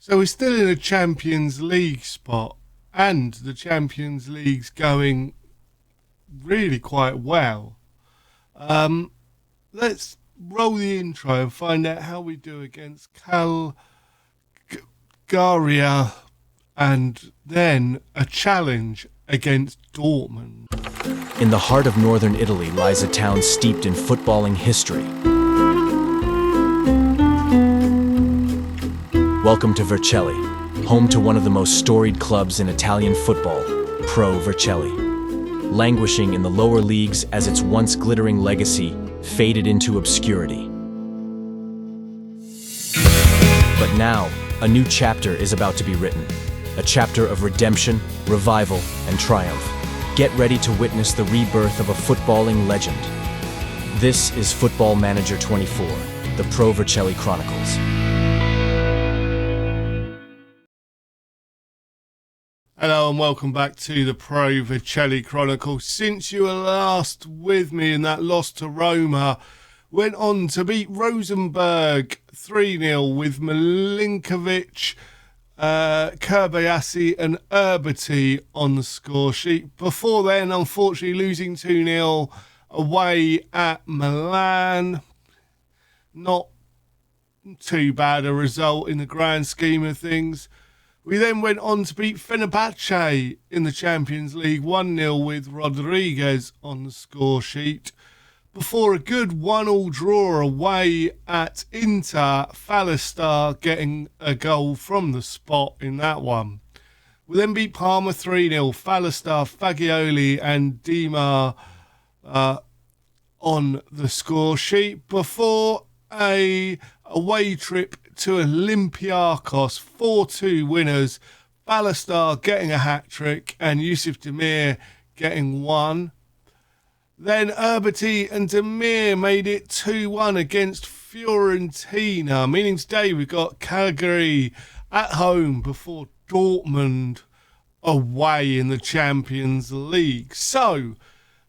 So we're still in a Champions League spot, and the Champions League's going really quite well. Um, let's roll the intro and find out how we do against Calgaria, and then a challenge against Dortmund. In the heart of northern Italy lies a town steeped in footballing history. Welcome to Vercelli, home to one of the most storied clubs in Italian football, Pro Vercelli. Languishing in the lower leagues as its once glittering legacy faded into obscurity. But now, a new chapter is about to be written. A chapter of redemption, revival, and triumph. Get ready to witness the rebirth of a footballing legend. This is Football Manager 24, the Pro Vercelli Chronicles. Hello and welcome back to the Pro Vercelli Chronicles. Since you were last with me in that loss to Roma, went on to beat Rosenborg 3-0 with Milinkovic, Kobayashi and Urbati on the score sheet. Before then, unfortunately, losing 2-0 away at Milan. Not too bad a result in the grand scheme of things. We then went on to beat Fenerbahce in the Champions League 1-0 with Rodriguez on the score sheet. Before a good 1-1 draw away at Inter, Fallistar getting a goal from the spot in that one. We then beat Parma 3-0, Fallistar, Fagioli and Dima on the score sheet. Before a away trip to Olympiacos, 4-2 winners, Fallistar getting a hat-trick and Yusuf Demir getting one. Then Urbati and Demir made it 2-1 against Fiorentina, meaning today we've got Calgary at home before Dortmund away in the Champions League. So,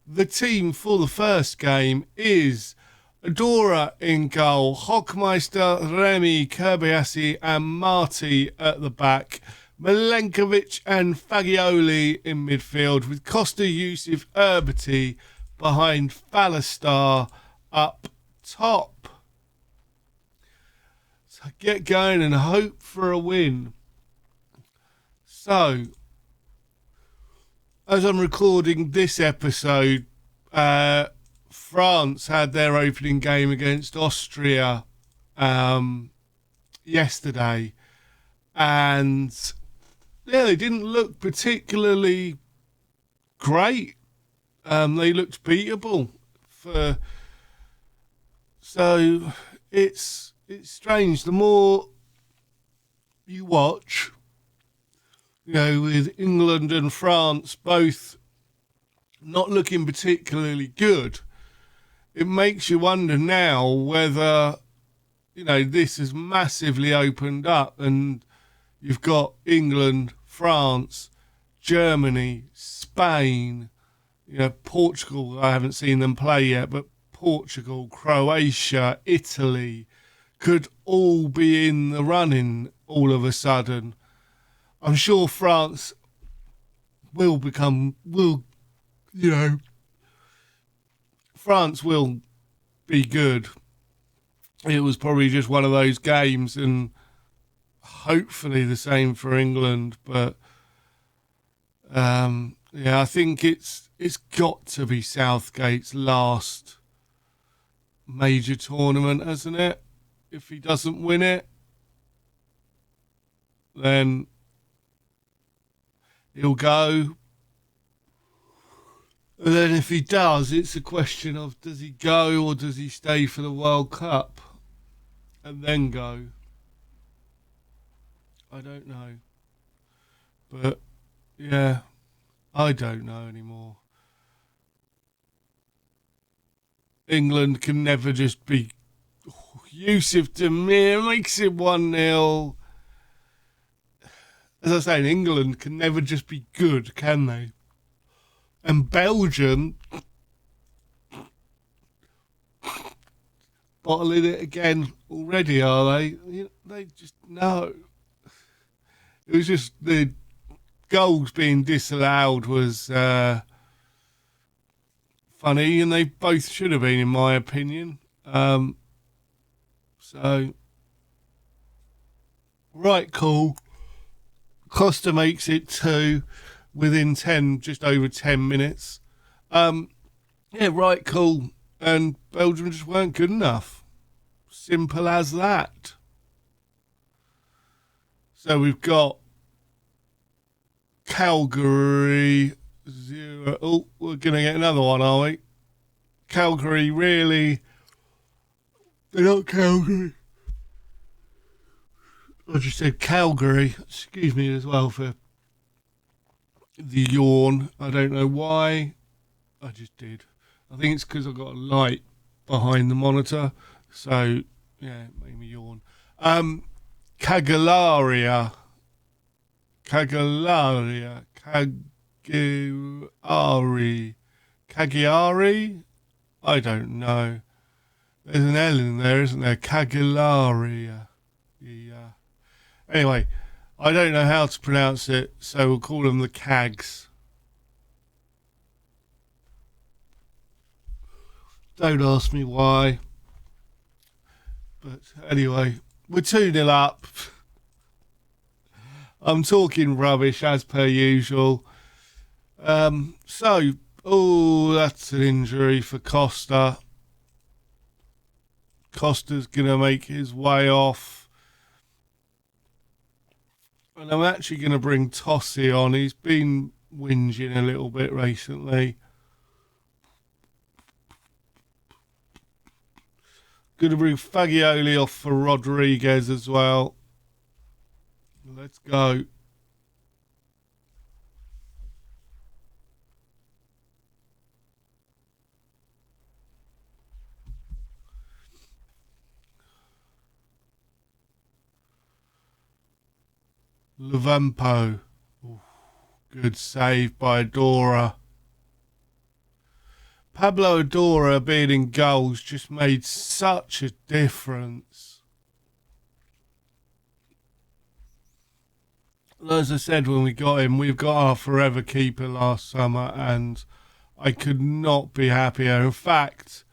the team for the first game is Adora in goal, Hockmeister, Remy, Kobayashi and Marti at the back, Milenkovic and Fagioli in midfield with Costa, Yusuf, Urbati behind Fallistar up top. So get going and hope for a win. So, as I'm recording this episode, France had their opening game against Austria yesterday, and yeah, they didn't look particularly great. They looked beatable. So it's strange. The more you watch, with England and France both not looking particularly good, it makes you wonder now whether, this has massively opened up and you've got England, France, Germany, Spain, Portugal. I haven't seen them play yet, but Portugal, Croatia, Italy could all be in the running all of a sudden. I'm sure France France will be good. It was probably just one of those games, and hopefully the same for England. But I think it's got to be Southgate's last major tournament, hasn't it? If he doesn't win it, then he'll go. And then if he does, it's a question of, does he go or does he stay for the World Cup and then go? I don't know. But, yeah, I don't know anymore. England can never just be... Yusuf Demir makes it 1-0. As I say, England can never just be good, can they? And Belgium bottling it again already, are they? They just know. It was just the goals being disallowed was funny, and they both should have been, in my opinion. So, right, cool. Costa makes it 2 within 10, just over 10 minutes. Yeah, right, cool. And Belgium just weren't good enough. Simple as that. So we've got Calgary 0. Oh, we're going to get another one, are we? Calgary, really? They're not Calgary. I just said Calgary. Excuse me as well for the yawn. I don't know why. I just did. I think it's because I've got a light behind the monitor. So, yeah, it made me yawn. Cagliari. Cagliari? I don't know. There's an L in there, isn't there? Cagliari. Yeah. Anyway, I don't know how to pronounce it, so we'll call them the Cags. Don't ask me why. But anyway, we're 2-0 up. I'm talking rubbish as per usual. That's an injury for Costa. Costa's going to make his way off. And I'm actually going to bring Tossi on. He's been whinging a little bit recently. Going to bring Fagioli off for Rodriguez as well. Let's go. Levampo. Good save by Adora. Pablo Adora being in goals just made such a difference. As I said when we got him, we've got our forever keeper last summer, and I could not be happier. In fact,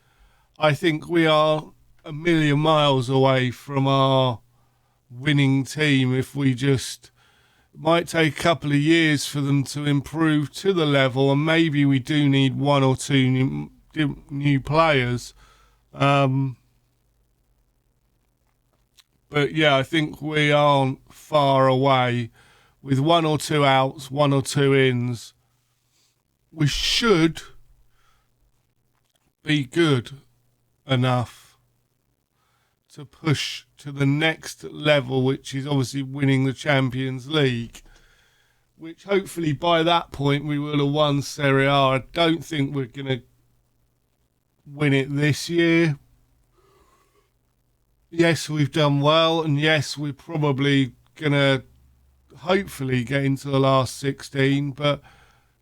I think we are a million miles away from our winning team if we just... It might take a couple of years for them to improve to the level, and maybe we do need one or two new players. But yeah, I think we aren't far away. With one or two outs, one or two ins, we should be good enough to push to the next level, which is obviously winning the Champions League, which hopefully by that point we will have won Serie A. I don't think we're going to win it this year. Yes, we've done well, and yes, we're probably going to hopefully get into the last 16, but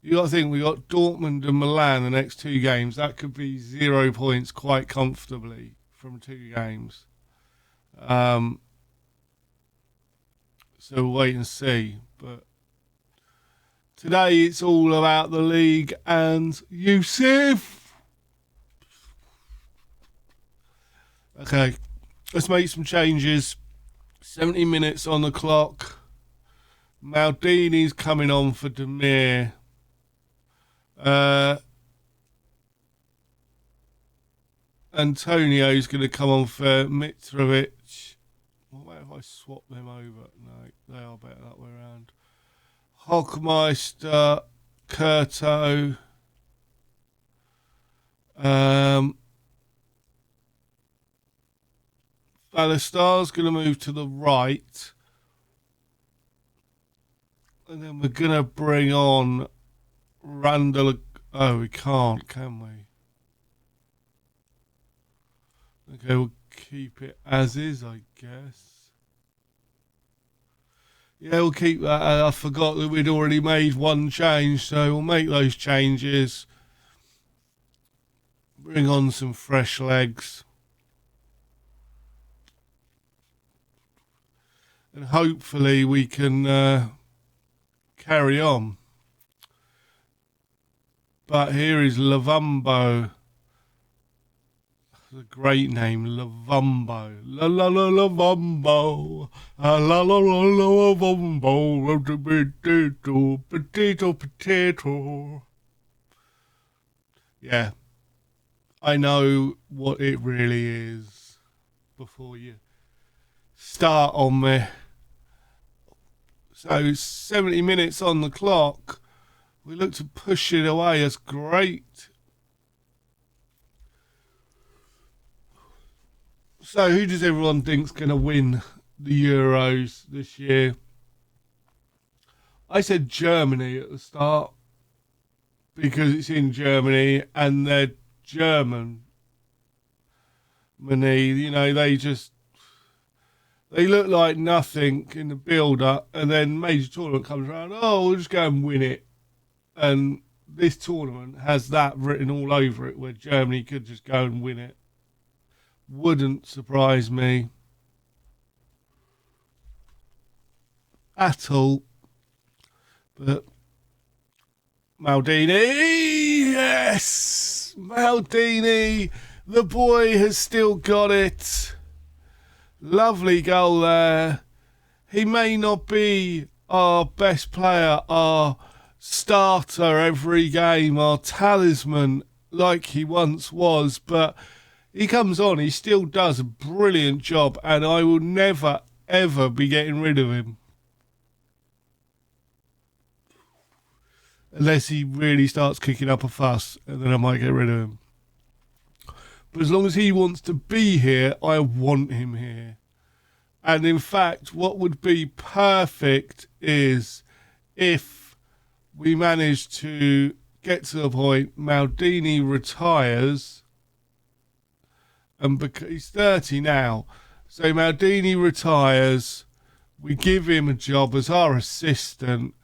you got to think we got Dortmund and Milan the next 2 games. That could be 0 points quite comfortably from 2 games. So we'll wait and see. But today it's all about the league and Yusuf. Okay, let's make some changes. 70 minutes on the clock. Maldini's coming on for Demir. Antonio's going to come on for Mitrovic. What if I swap them over? No, they are better that way around. Hockmeister, Kurto. Balistar's going to move to the right. And then we're going to bring on Randall. Oh, we can't, can we? Okay, we'll keep it as is, I guess. Yeah, we'll keep that. I forgot that we'd already made one change, so we'll make those changes. Bring on some fresh legs. And hopefully we can carry on. But here is Lavumbo. A great name, Lavumbo. La la la Lavumbo. La la la la Lavumbo. Potato, potato, potato. Yeah. I know what it really is before you start on me. So 70 minutes on the clock. We look to push it away. That's great. So who does everyone think's going to win the Euros this year? I said Germany at the start because it's in Germany and they're German. You know, they look like nothing in the build-up, and then major tournament comes around, oh, we'll just go and win it. And this tournament has that written all over it, where Germany could just go and win it. Wouldn't surprise me at all. But Maldini, yes! Maldini, the boy has still got it. Lovely goal there. He may not be our best player, our starter every game, our talisman like he once was, but he comes on, he still does a brilliant job, and I will never, ever be getting rid of him. Unless he really starts kicking up a fuss, and then I might get rid of him. But as long as he wants to be here, I want him here. And in fact, what would be perfect is if we manage to get to the point Maldini retires, and because he's 30 now, so Maldini retires, we give him a job as our assistant,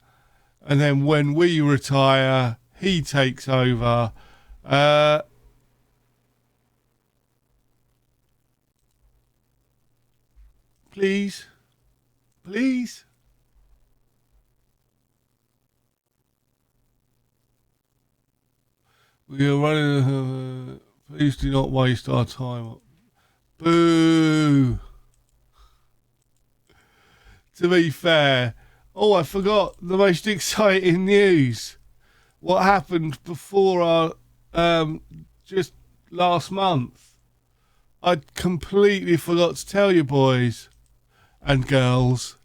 and then when we retire, he takes over. Please. Please. We are running. Please do not waste our time. Boo. To be fair, oh, I forgot the most exciting news. What happened before our just last month? I completely forgot to tell you, boys and girls.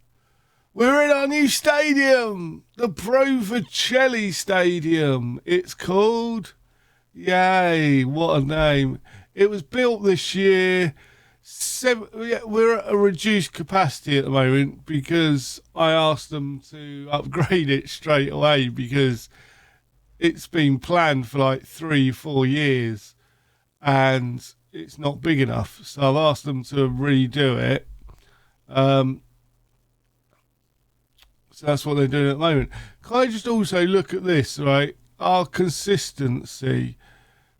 We're in our new stadium, the Vercelli Stadium. It's called. Yay! What a name! It was built this year. We're at a reduced capacity at the moment because I asked them to upgrade it straight away because it's been planned for like 3-4 years and it's not big enough. So I've asked them to redo it. So that's what they're doing at the moment. Can I just also look at this, right? Our consistency.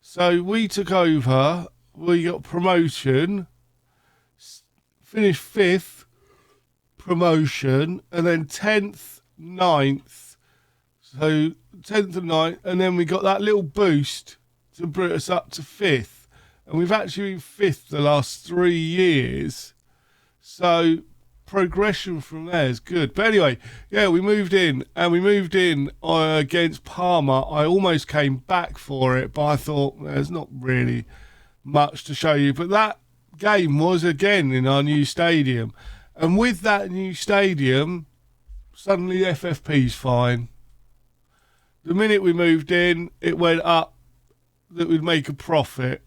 So we took over, we got promotion, finished 5th, promotion, and then 10th, 9th. So 10th and 9th, and then we got that little boost to bring us up to 5th. And we've actually been 5th the last 3 years. So progression from there is good. But anyway, yeah, we moved in against Parma. I almost came back for it, but I thought there's not really much to show you. But that game was again in our new stadium. And with that new stadium, suddenly FFP's fine. The minute we moved in, it went up that we'd make a profit.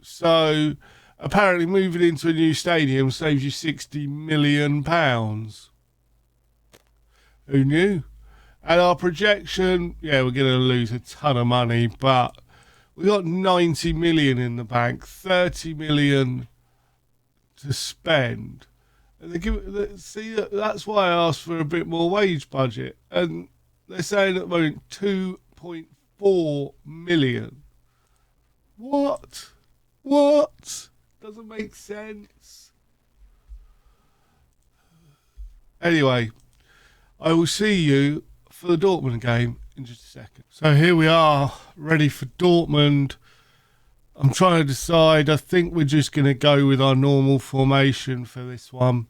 So apparently moving into a new stadium saves you £60 million. Who knew? And our projection, yeah, we're going to lose a ton of money, but we got 90 million in the bank, 30 million to spend. And that's why I asked for a bit more wage budget. And they're saying at the moment 2.4 million. What? Doesn't make sense. Anyway, I will see you for the Dortmund game in just a second. So here we are, ready for Dortmund. I'm trying to decide. I think we're just going to go with our normal formation for this one.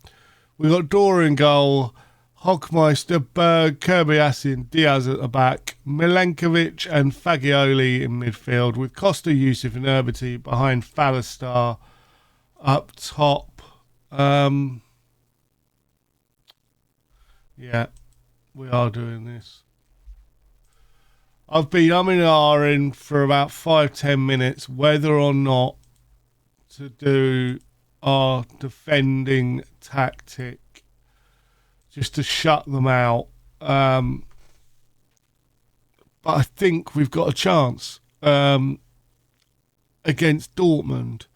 We've got Dora in goal, Hockmeister, Berg, Kirby and Diaz at the back, Milenkovic and Fagioli in midfield, with Costa, Yusuf and Herbity behind Fallastar up top. Yeah, we are doing this. I've been umming and ahhing for about 5-10 minutes whether or not to do our defending tactic just to shut them out. But I think we've got a chance against Dortmund.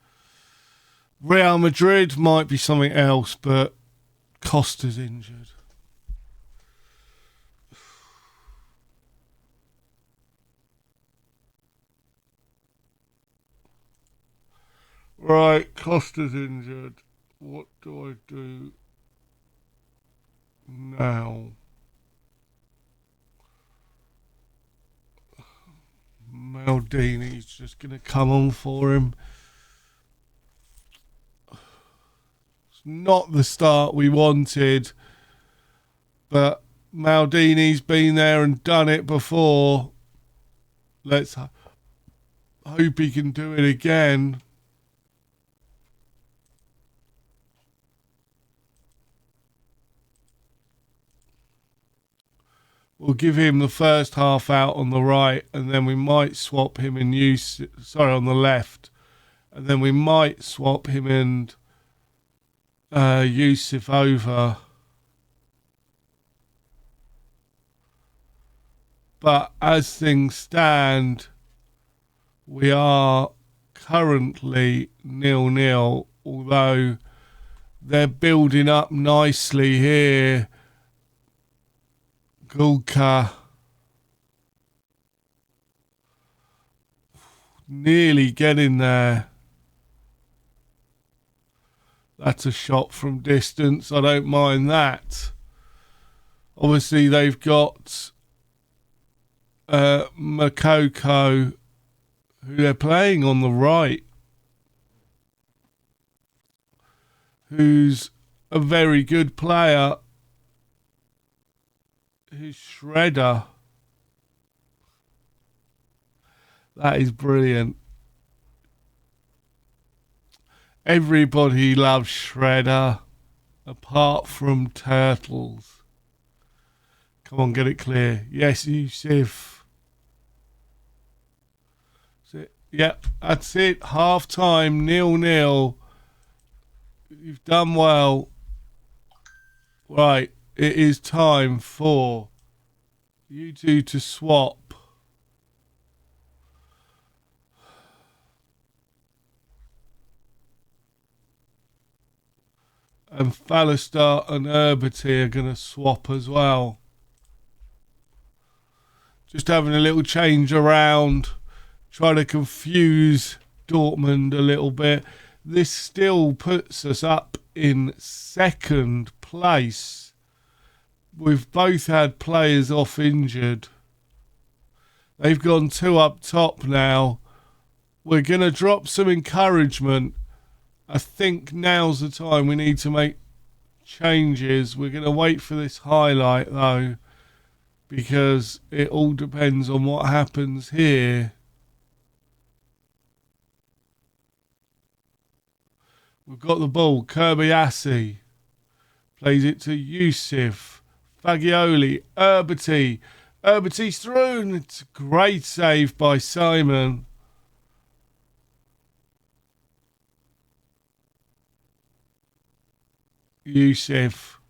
Real Madrid might be something else, but Costa's injured. Right, Costa's injured. What do I do now? Maldini's just going to come on for him. It's not the start we wanted, but Maldini's been there and done it before. Let's hope he can do it again. We'll give him the first half out on the right, and then we might swap him in on the left, and then we might swap him and Yusuf over. But as things stand, we are currently 0-0, although they're building up nicely here. Gulka nearly getting there. That's a shot from distance. I don't mind that. Obviously, they've got Makoko, who they're playing on the right, who's a very good player. Who's Shredder. That is brilliant. Everybody loves Shredder, apart from Turtles. Come on, get it clear. Yes, Yusuf. That's it. Yep, that's it. Half time, 0-0. You've done well. Right. It is time for you two to swap. And Fallastar and Herbity are going to swap as well. Just having a little change around, trying to confuse Dortmund a little bit. This still puts us up in second place. We've both had players off injured. They've gone 2 up top now. We're going to drop some encouragement. I think now's the time we need to make changes. We're going to wait for this highlight though, because it all depends on what happens here. We've got the ball. Kirby plays it to Yusuf. Fagioli, Herbity. Herbity's through, and it's a great save by Simon. Yusuf.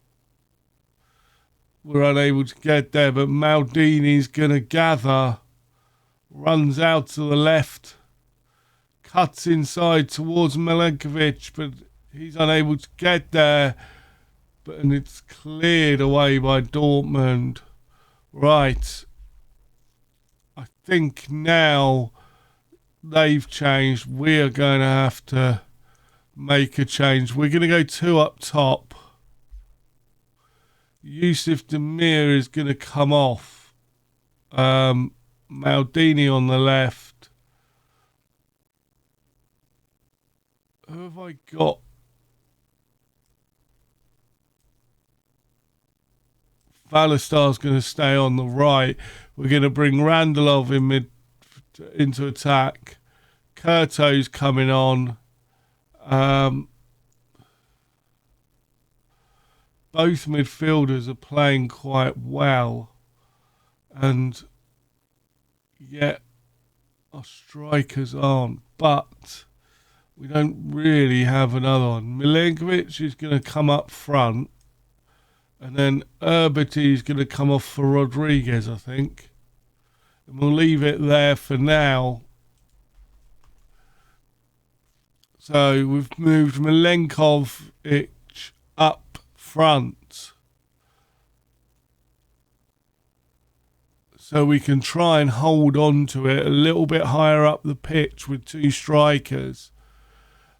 We're unable to get there, but Maldini's going to gather. Runs out to the left. Cuts inside towards Milenkovic, but he's unable to get there. And it's cleared away by Dortmund. Right. I think now they've changed. We're going to have to make a change. We're going to go 2 up top. Yusuf Demir is going to come off. Maldini on the left. Who have I got? Balistar's going to stay on the right. We're going to bring Randolov into attack. Kurto's coming on. Both midfielders are playing quite well. And yet our strikers aren't. But we don't really have another one. Milenkovic is going to come up front. And then Urbity is going to come off for Rodriguez, I think. And we'll leave it there for now. So we've moved Milenkovic up front. So we can try and hold on to it a little bit higher up the pitch with two strikers.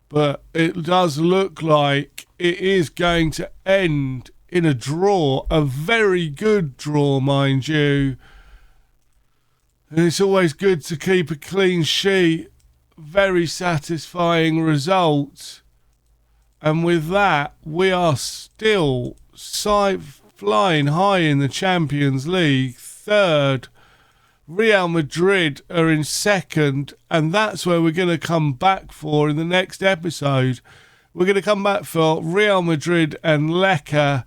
But it does look like it is going to end in a draw, a very good draw, mind you. And it's always good to keep a clean sheet. Very satisfying result. And with that, we are still flying high in the Champions League. Third. Real Madrid are in second. And that's where we're going to come back for in the next episode. We're going to come back for Real Madrid and Lecce.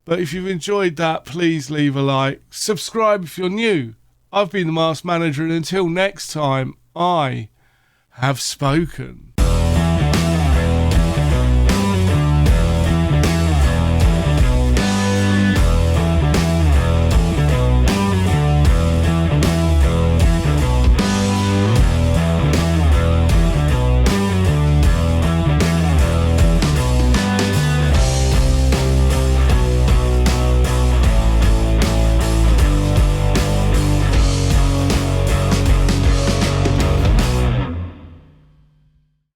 But if you've enjoyed that, please leave a like. Subscribe if you're new. I've been the Masked Manager, and until next time, I have spoken.